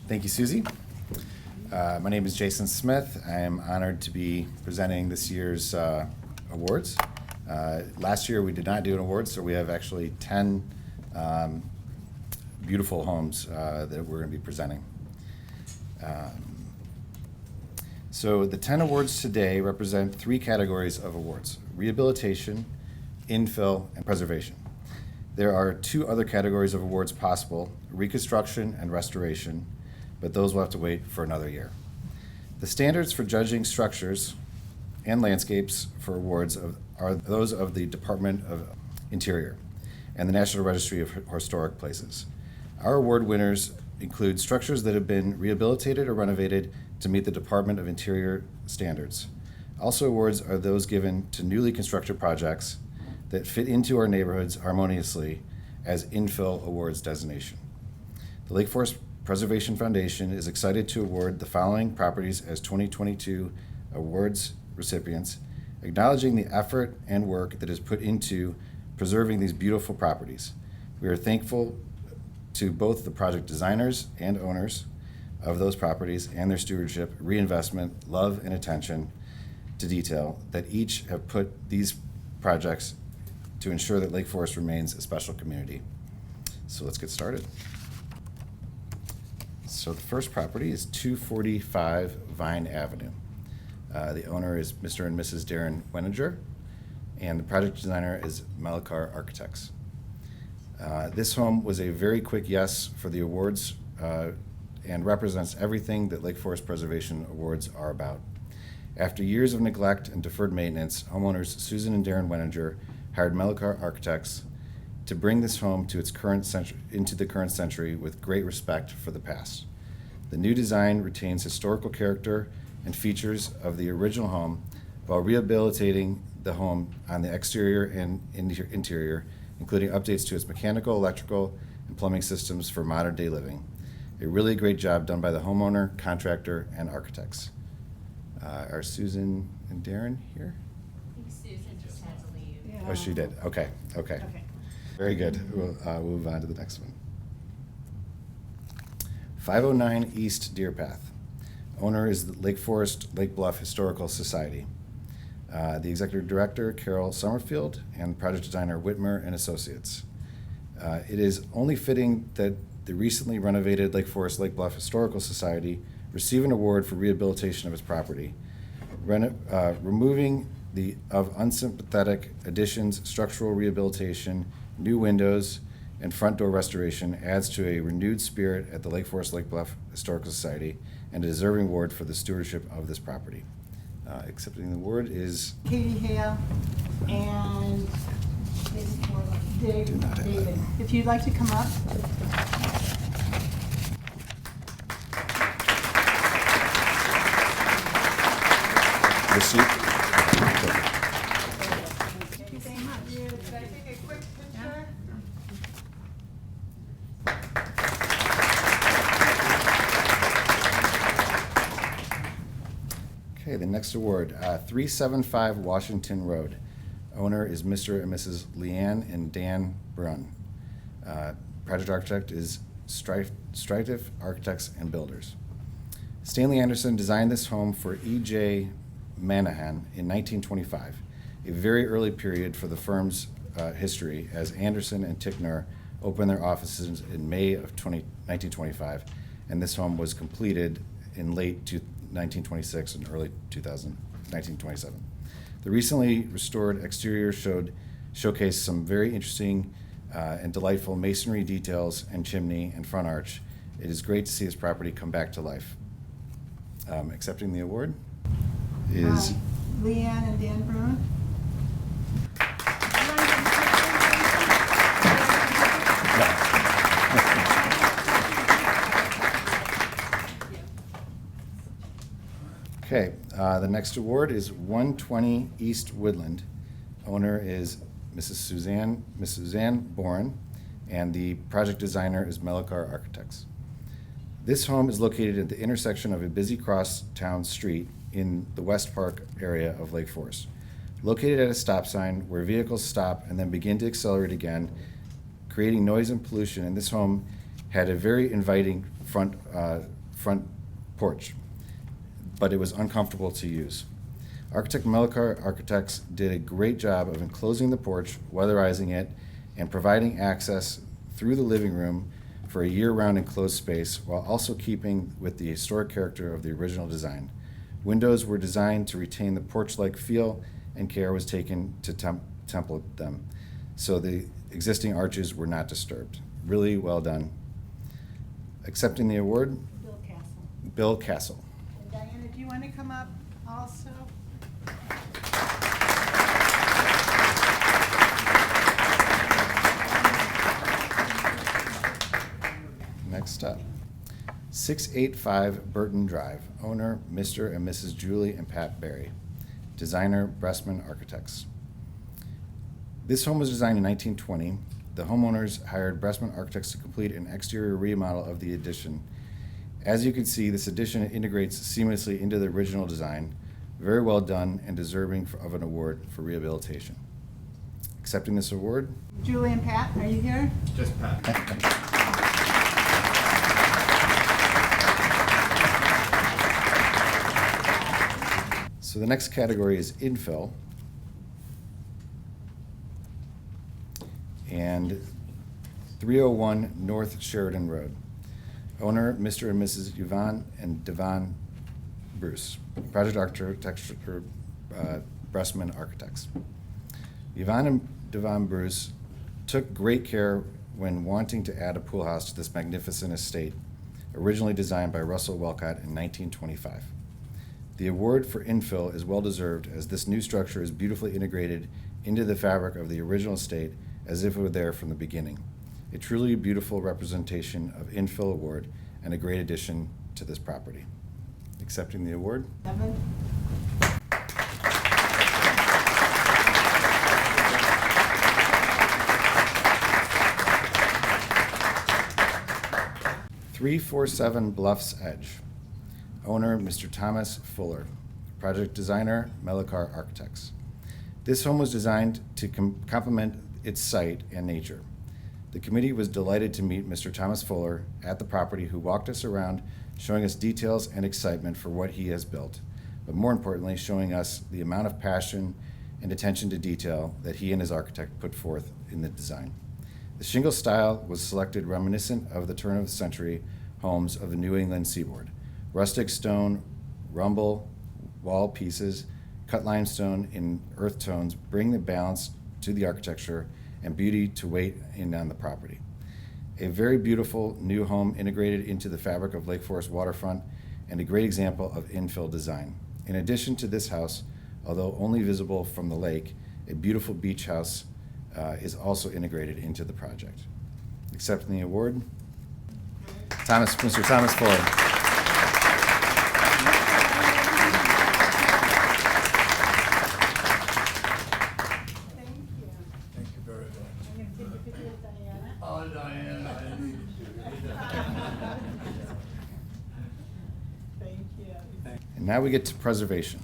Thank you, Susie. My name is Jason Smith. I am honored to be presenting this year's awards. Last year we did not do an award, so we have actually 10 beautiful homes that we're going to be presenting. So the 10 awards today represent 3 categories of awards: rehabilitation, infill, and preservation. There are 2 other categories of awards possible: reconstruction and restoration, but those will have to wait for another year. The standards for judging structures and landscapes for awards are those of the Department of Interior and the National Registry of Historic Places. Our award winners include structures that have been rehabilitated or renovated to meet the Department of Interior standards. Also, awards are those given to newly constructed projects that fit into our neighborhoods harmoniously as infill awards designation. The Lake Forest Preservation Foundation is excited to award the following properties as 2022 awards recipients, acknowledging the effort and work that is put into preserving these beautiful properties. We are thankful to both the project designers and owners of those properties and their stewardship, reinvestment, love, and attention to detail that each have put these projects to ensure that Lake Forest remains a special community. So let's get started. So the first property is 245 Vine Avenue. The owner is Mr. and Mrs. Darren Weninger, and the project designer is Malakar Architects. This home was a very quick yes for the awards and represents everything that Lake Forest Preservation Awards are about. After years of neglect and deferred maintenance, homeowners Susan and Darren Weninger hired Malakar Architects to bring this home to its current century, into the current century with great respect for the past. The new design retains historical character and features of the original home while rehabilitating the home on the exterior and interior, including updates to its mechanical, electrical, and plumbing systems for modern day living. A really great job done by the homeowner, contractor, and architects. Are Susan and Darren here? I think Susan just had to leave. Yeah. Oh, she did. Okay. Very good. We'll move on to the next one. 509 East Deerpath. Owner is the Lake Forest Lake Bluff Historical Society. The executive director, Carol Summerfield, and project designer, Whitmer and Associates. It is only fitting that the recently renovated Lake Forest Lake Bluff Historical Society receive an award for rehabilitation of its property, removing of unsympathetic additions, structural rehabilitation, new windows, and front door restoration adds to a renewed spirit at the Lake Forest Lake Bluff Historical Society and a deserving award for the stewardship of this property. Accepting the award is Katie Hale and David. If you'd like to come up. the seat. Thank you very much. Could I take a quick picture? Okay, the next award, 375 Washington Road. Owner is Mr. and Mrs. Leanne and Dan Brunn. Project architect is Stritif Architects and Builders. Stanley Anderson designed this home for E.J. Manahan in 1925, a very early period for the firm's history, as Anderson and Tickner opened their offices in May of 1925, and this home was completed in late 1926 and early 1927. The recently restored exterior showcased some very interesting and delightful masonry details and chimney and front arch. It is great to see this property come back to life. Accepting the award is Leanne and Dan Bruin. Okay, the next award is 120 East Woodland. Owner is Mrs. Suzanne Boren, and the project designer is Malakar Architects. This home is located at the intersection of a busy cross-town street in the West Park area of Lake Forest. Located at a stop sign where vehicles stop and then begin to accelerate again, creating noise and pollution, and this home had a very inviting front front porch, but it was uncomfortable to use. Architect Melikar Architects did a great job of enclosing the porch, weatherizing it, and providing access through the living room for a year-round enclosed space while also keeping with the historic character of the original design. Windows were designed to retain the porch-like feel, and care was taken to template them, so the existing arches were not disturbed. Really well done. Accepting the award, Bill Castle. Bill Castle. And Diana, do you want to come up also? Next up, 685 Burton Drive. Owner, Mr. and Mrs. Julie and Pat Berry. Designer, Bressman Architects. This home was designed in 1920. The homeowners hired Bressman Architects to complete an exterior remodel of the addition. As you can see, this addition integrates seamlessly into the original design. Very well done and deserving of an award for rehabilitation. Accepting this award, Julie and Pat, are you here? Just Pat. So the next category is infill. And 301 North Sheridan Road. Owner, Mr. and Mrs. Yvonne and Devon Bruce. Project architecture, Bressman Architects. Yvonne and Devon Bruce took great care when wanting to add a pool house to this magnificent estate, originally designed by Russell Welcott in 1925. The award for infill is well-deserved, as this new structure is beautifully integrated into the fabric of the original estate as if it were there from the beginning. A truly beautiful representation of infill award and a great addition to this property. Accepting the award, Evan? 347 Bluffs Edge. Owner, Mr. Thomas Fuller. Project designer, Melikar Architects. This home was designed to complement its site and nature. The committee was delighted to meet Mr. Thomas Fuller at the property, who walked us around, showing us details and excitement for what he has built, but more importantly, showing us the amount of passion and attention to detail that he and his architect put forth in the design. The shingle style was selected reminiscent of the turn of the century homes of the New England seaboard. Rustic stone, rumble, wall pieces, cut limestone in earth tones bring the balance to the architecture and beauty to weight in on the property. A very beautiful new home integrated into the fabric of Lake Forest waterfront, and a great example of infill design. In addition to this house, although only visible from the lake, a beautiful beach house is also integrated into the project. Accepting the award, Mr. Thomas Fuller. Thank you. Thank you very much. I'm going to take a picture with Diana. Oh, Diana, I need you. Thank you. And now we get to preservation.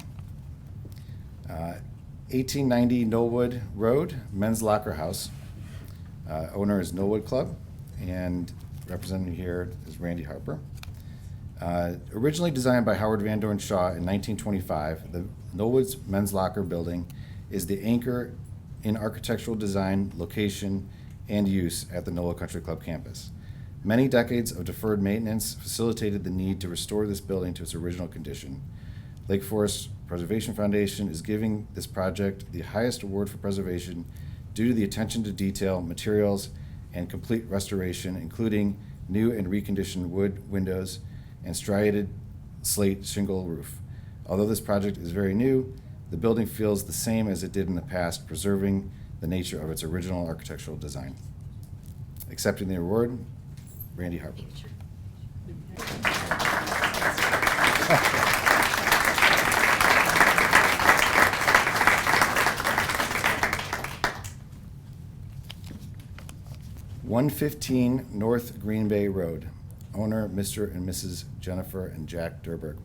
1890 Knollwood Road, Men's Locker House. Owner is Knollwood Club, and represented here is Randy Harper. Originally designed by Howard Van Dorn Shaw in 1925, the Knollwood's Men's Locker building is the anchor in architectural design, location, and use at the Knollwood Country Club campus. Many decades of deferred maintenance facilitated the need to restore this building to its original condition. Lake Forest Preservation Foundation is giving this project the highest award for preservation due to the attention to detail, materials, and complete restoration, including new and reconditioned wood windows and striated slate shingle roof. Although this project is very new, the building feels the same as it did in the past, preserving the nature of its original architectural design. Accepting the award, Randy Harper. (115) North Green Bay Road. Owner, Mr. and Mrs. Jennifer and Jack Durberg.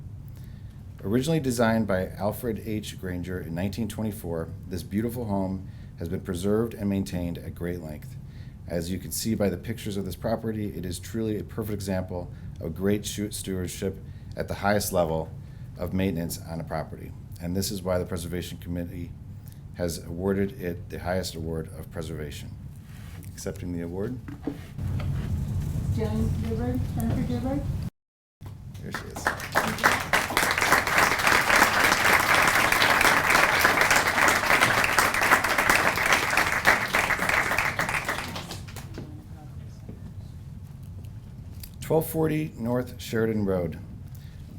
Originally designed by Alfred H. Granger in 1924, this beautiful home has been preserved and maintained at great length. As you can see by the pictures of this property, it is truly a perfect example of great stewardship at the highest level of maintenance on a property. And this is why the Preservation Committee has awarded it the highest award of preservation. Accepting the award, Jennifer Dewberg. here she is. 1240 North Sheridan Road.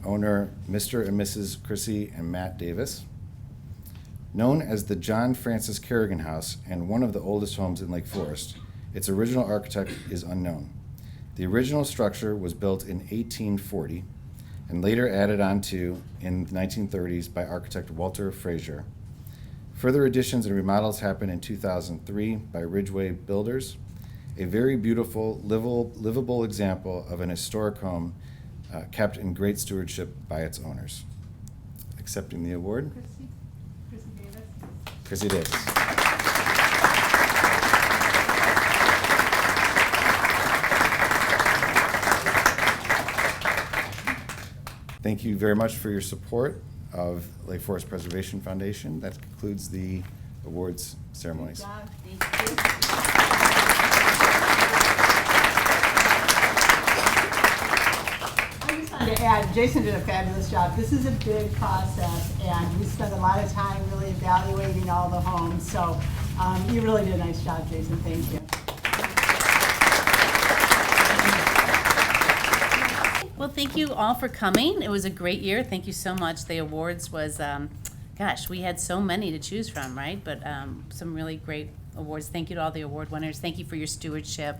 Owner Mr. and Mrs. Chrissy and Matt Davis. Known as the John Francis Kerrigan House and one of the oldest homes in Lake Forest, its original architect is unknown. The original structure was built in 1840 and later added on to in the 1930s by architect Walter Frazier. Further additions and remodels happened in 2003 by Ridgeway Builders, a very beautiful, livable example of an historic home kept in great stewardship by its owners. Accepting the award, Chrissy Davis. Chrissy Davis. Thank you very much for your support of Lake Forest Preservation Foundation. That concludes the awards ceremonies. Good job. I just wanted to add, Jason did a fabulous job. This is a big process, and we spent a lot of time really evaluating all the homes. So you really did a nice job, Jason. Thank you. Well, thank you all for coming. It was a great year. Thank you so much. The awards was, gosh, we had so many to choose from, right? But some really great awards. Thank you to all the award winners. Thank you for your stewardship.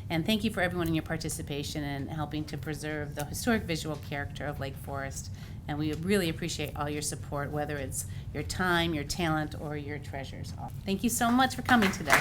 And thank you for everyone in your participation in helping to preserve the historic visual character of Lake Forest. And we really appreciate all your support, whether it's your time, your talent, or your treasures. Thank you so much for coming today.